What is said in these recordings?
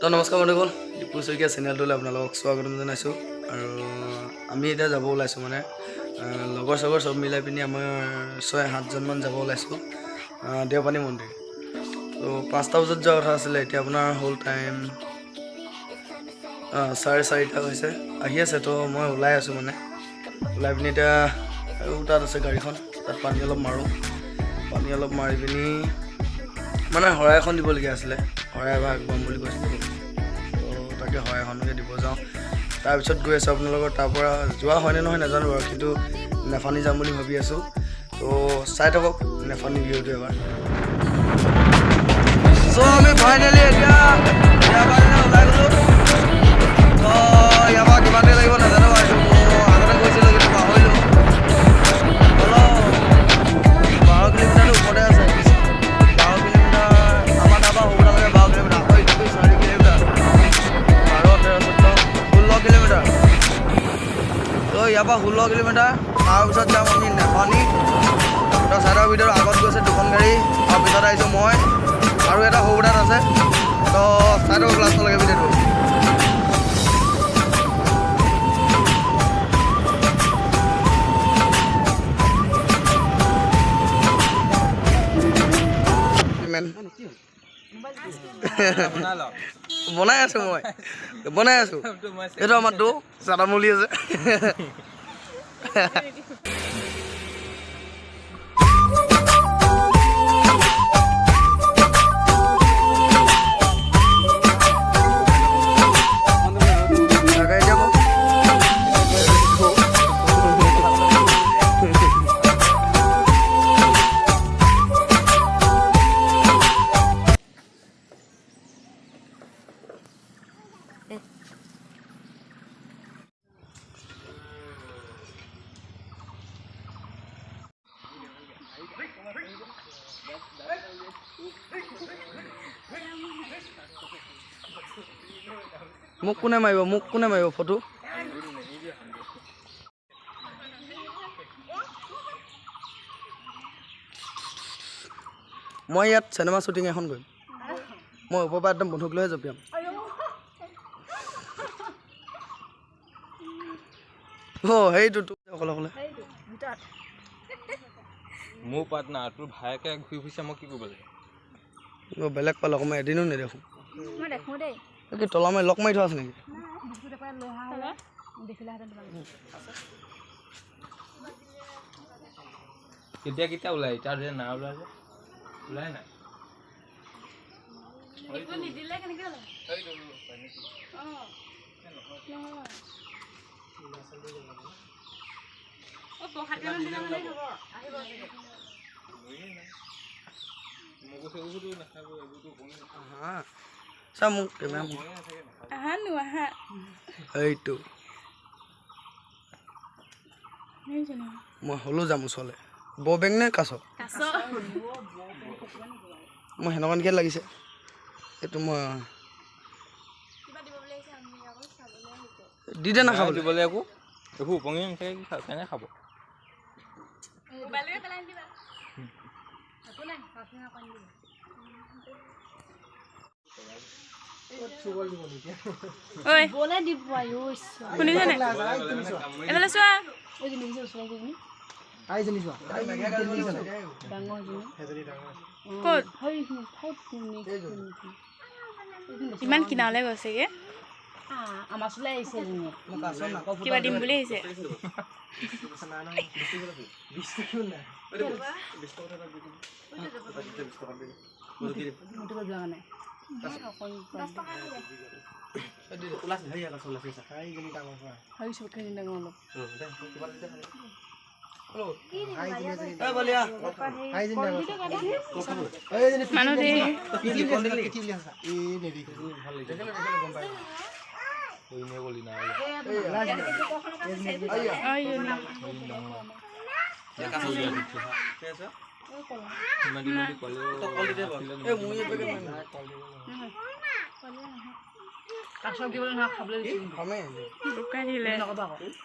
তো নমস্কাৰ বন্ধুসকল, দীপু শইকীয়া চেনেলটোলৈ আপোনালোকক স্বাগতম জনাইছোঁ। আৰু আমি এতিয়া যাব ওলাইছোঁ মানে লগৰ চব মিলাই পিনি আমাৰ 6-7জনমান যাব ওলাইছোঁ দেওপানী মন্দিৰ। তো 5টা বজাত যোৱা কথা আছিলে, এতিয়া আপোনাৰ হ'ল টাইম 4:30 হৈছে, আহি আছে। তো মই ওলাই আছোঁ মানে ওলাই পিনি এতিয়া আৰু তাত আছে গাড়ীখন, তাত পানী অলপ মাৰোঁ। পানী অলপ মাৰি পিনি মানে শৰাই এখন দিবলগীয়া আছিলে, শৰাই এবাৰ আগবাম বুলি কৈছিলোঁ। তো তাকে শৰাই এখনকে দিব যাওঁ। তাৰপিছত গৈ আছোঁ আপোনালোকৰ তাৰ পৰা যোৱা হয়নে নহয় নাজানো বাৰু, কিন্তু নেফানি যাম বুলি ভাবি আছোঁ। তো চাই থাকক নেফানি ভিডিঅ'টো এবাৰ। চ' আমি ফাইনেলি এতিয়া ওলাই গ'লোঁ। তো ইয়াৰ পৰা কিমান দেৰি লাগিব নাজানো বাৰু, আগতে গৈছিলোঁ কিন্তু পাহৰিলোঁ। 12 কিলোমিটাৰটো ওপৰতে আছে। 12 কিলোমিটাৰ আমাৰ তাৰপৰা সৰুটালৈকে 12 কিলোমিটাৰ, আকৌ ইটো 4 কিলোমিটাৰ, 12, 13, 14, 16 কিলোমিটাৰ। তো ইয়াৰ পৰা 16 কিলোমিটাৰ, তাৰপিছত যাম আমি নেফানি। তো চাইডৰ ভিতৰত আগত গৈছে দুখন গাড়ী, আৰু পিছত আহিছোঁ মই আৰু এটা সৰুটাত আছে। তো চাইডৰ লাষ্টলৈকে ভিডিঅ'টো। বনাই আছো এইটো আমাৰতো চাদামুলি আছে। মোক কোনে মাৰিব ফটো? মই ইয়াত চিনেমা শ্বুটিং এখন কৰিম। মই ওপৰৰ পৰা একদম বন্ধুক লৈহে জঁপিয়াম। সেইটো অকলে মোৰ পাৰ্টনাৰ তোৰ ভায়েকে ঘূৰি ফুৰিছে, মই কি কৰিব লাগে? বেলেগ পালোঁ, মই এদিনো নেদেখোঁ। কি তলা মাৰি লক মাৰি থোৱা আছে নেকি? কেতিয়া ওলাই? এতিয়া না ওলাই নাই। চা মোক সেইটো মই হ'লেও যাম ওচৰলৈ। বৰ বেং নে কাছ? মই সেনেকুৱানকৈ লাগিছে এইটো। মই দি দে না খাবলৈ দিবলৈ একো উপঙি কেনে খাব? ইমান কিনালে গৈছেগে, আমাৰ চোলাই আহিছে কিবা দিম বুলি আহিছে।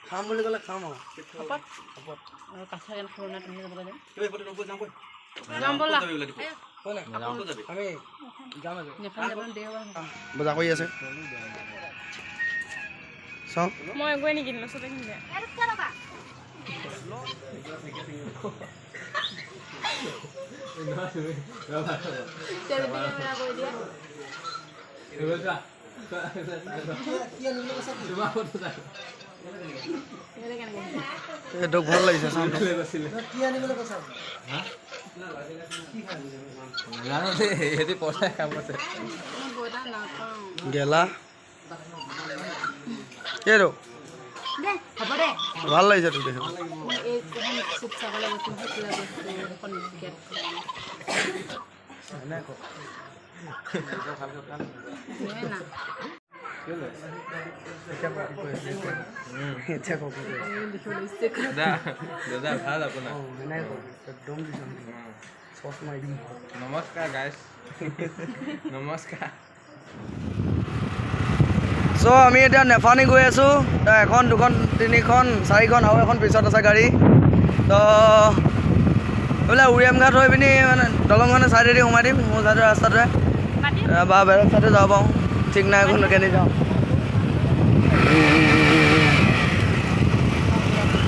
খাম বুলি ক'লে খাম আৰু যাম ব'লা। আমি বজাৰ কৰি আছে চাওঁ মই একোৱে নিকিনিলোঁ চবে কিনিলে তোক ভাল লাগিছে চাওঁ সিহঁতি পইচাই কাম আছে গেলা এইটো হ'ব দে ভাল লাগিছে তোক দেখি এই চুপ চাবলৈ গৈছোঁ দাদা ভাল আপোনাৰ নমস্কাৰ গাইছ নমস্কাৰ চ' আমি এতিয়া নেফানি গৈ আছোঁ তো এখন দুখন তিনিখন চাৰিখন আৰু এখন পিছত আছে গাড়ী তো এইবিলাক উৰিয়াম ঘাট হৈ পিনি মানে দলংখনে ছাইডেদি সোমাই দিম মোৰ ছাইডৰ ৰাস্তাটোৱে বা বেলেগ ছাইডে যাব পাৰোঁ ঠিক নাই এখন কেনি যাওঁ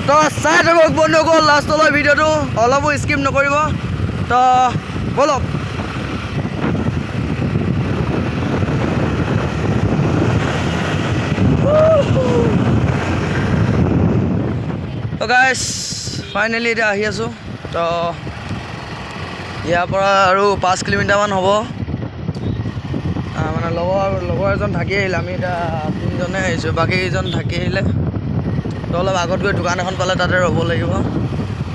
তো চাই থাকক বন্ধুসকল লাষ্টলৈ ভিডিঅ'টো অলপো স্কিপ নকৰিব তো ব'লক তো গাইছ ফাইনেলি এতিয়া আহি আছোঁ তো ইয়াৰ পৰা আৰু 5 কিলোমিটাৰমান হ'ব মানে লগৰ এজন থাকি আহিলে আমি এতিয়া 3জনে আহিছোঁ বাকীজন থাকি আহিলে তো অলপ আগত গৈ দোকান এখন পালে তাতে ৰ'ব লাগিব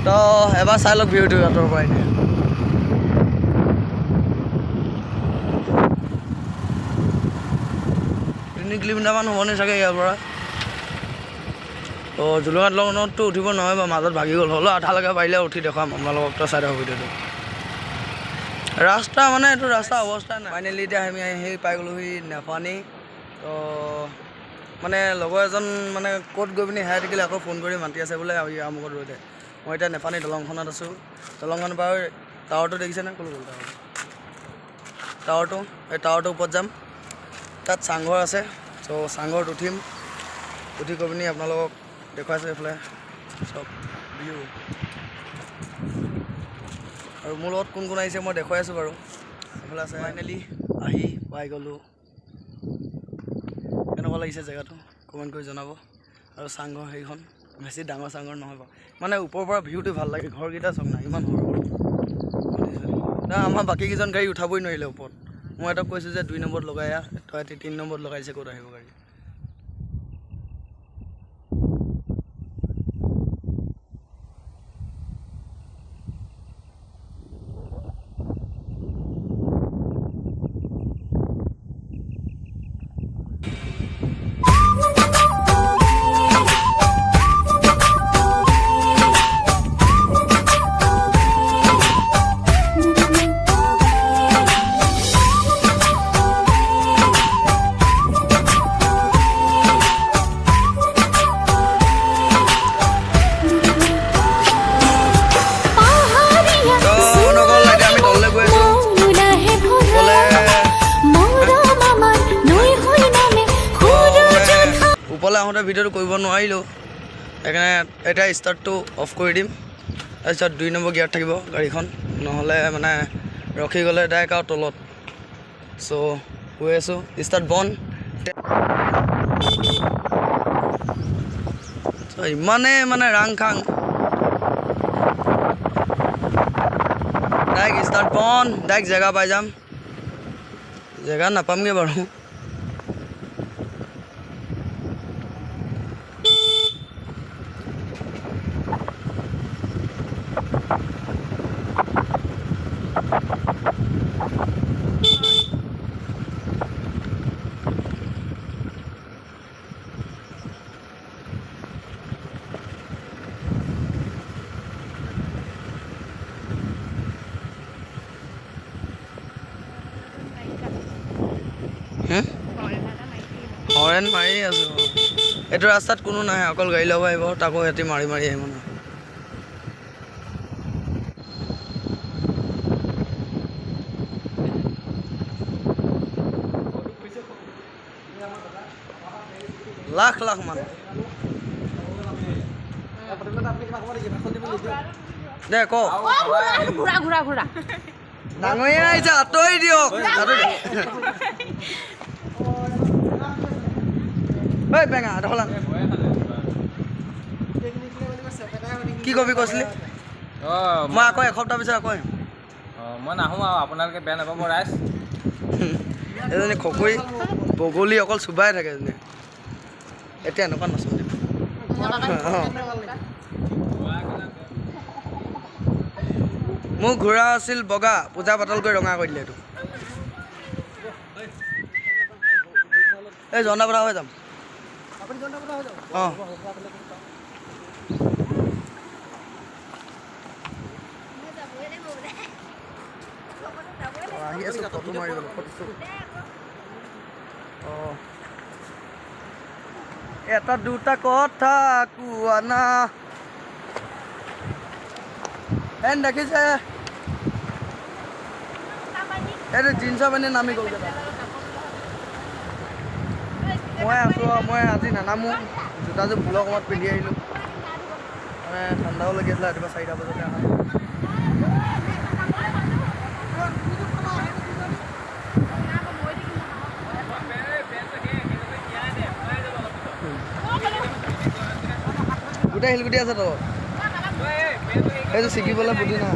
তো এবাৰ চাই লওক ভিউটো আঁতৰৰ পৰা এনেই 3 কিলোমিটাৰমান হ'ব নি চাগে ইয়াৰ পৰা তো জুলুঙাত লগতো উঠিব নহয় বা মাজত ভাগি গ'ল হ'লেও আধালৈকে পাৰিলে উঠি দেখুৱাম আপোনালোকক তো চাই থাকক ভিডিঅ'টো ৰাস্তা মানে এইটো ৰাস্তা অৱস্থা নাই ফাইনেলি এতিয়া আমি আহি পাই গ'লোহি নেফানি তো মানে লগৰ এজন মানে ক'ত গৈ পিনি হেৰাই থাকিলে আকৌ ফোন কৰি মাতি আছে বোলে আমুকত ৰৈ দে মই এতিয়া নেফানি দলংখনত আছোঁ দলংখন বাৰু টাৱাৰটো দেখিছেনে ক'লৈ গ'ল টাৱাৰটো এই টাৱাৰটোৰ ওপৰত যাম তাত চাংঘৰ আছে চ' চাংঘৰত উঠি গৈ পিনি আপোনালোকক দেখুৱাইছোঁ এইফালে চব ভিউ আৰু মোৰ লগত কোন কোন আহিছে মই দেখুৱাই আছোঁ বাৰু এইফালে আছে ফাইনেলি আহি পাই গ'লোঁ কেনেকুৱা লাগিছে জেগাটো কমেণ্ট কৰি জনাব আৰু চাংঘৰ সেইখন বেছি ডাঙৰ চাংঘৰ নহয় বাৰু মানে ওপৰৰ পৰা ভিউটো ভাল লাগে ঘৰকেইটা চাওক না ইমান সৰু না আমাৰ বাকীকেইজন গাড়ী উঠাবই নোৱাৰিলে ওপৰত মই এটা কৈছোঁ যে 2 নম্বৰত লগাই তই 3 নম্বৰত লগাইছে ক'ত আহিব গাড়ী ওপৰলৈ আহোঁতে ভিডিঅ'টো কৰিব নোৱাৰিলোঁ সেইকাৰণে এতিয়া ষ্টাৰ্টটো অফ কৰি দিম তাৰপিছত 2 নম্বৰ গিয়াৰত থাকিব গাড়ীখন নহ'লে মানে ৰখি গ'লে ডাইৰেক্ট আৰু তলত চ' গৈ আছোঁ ষ্টাৰ্ট বন্ধ ইমানেই মানে ৰাং খাং ডাইৰেক্ট ষ্টাৰ্ট বন্ধ ডাইৰেক্ট জেগা পাই যাম জেগা নাপামগৈ বাৰু হৰেণ মাৰি আছোঁ এইটো ৰাস্তাত কোনো নাহে অকল গাড়ী ল'ব আহিব তাকো সিহঁতি মাৰি আহিব নহয় লাখ লাখ মানুহ দে ক ঘূৰা ঘূৰা ঘূৰা ডাঙৰীয়া আহিছে আঁতৰি দিয়ক ঐ বেঙা ঢলা কি কবি কৈছিলি অঁ মই আকৌ এসপ্তাহ পিছত আকৌ আহিম অঁ মই নাহোঁ আৰু আপোনালোকে বেয়া নাপাব ৰাইজ এজনী খকুৰি বগলী অকল চুবাই থাকে এজনী এতিয়া এনেকুৱা নচলিব মোক ঘূৰা আছিল বগা পূজা পাতল কৰি ৰঙা কৰি দিলে এইটো এই জন্দাপৰা হৈ যাম অঁ আহি আছো ফটো মাৰিবলৈ ফটো অঁ এটা দুটা কথা কোৱা না এন দেখিছে এইটো জিন্সৰ পেণ্ট নামি গ'লগৈ মই আছোঁ মই আজি নানামো জোতাযোৰ ভুলৰ সময়ত পিন্ধি আহিলোঁ মানে ঠাণ্ডাও লাগি আছিলে ৰাতিপুৱা 4টা বজাতে অহা গোটেই শিলগুটি আছে তো সেইটো ছিগিবলৈ বুদ্ধি নাই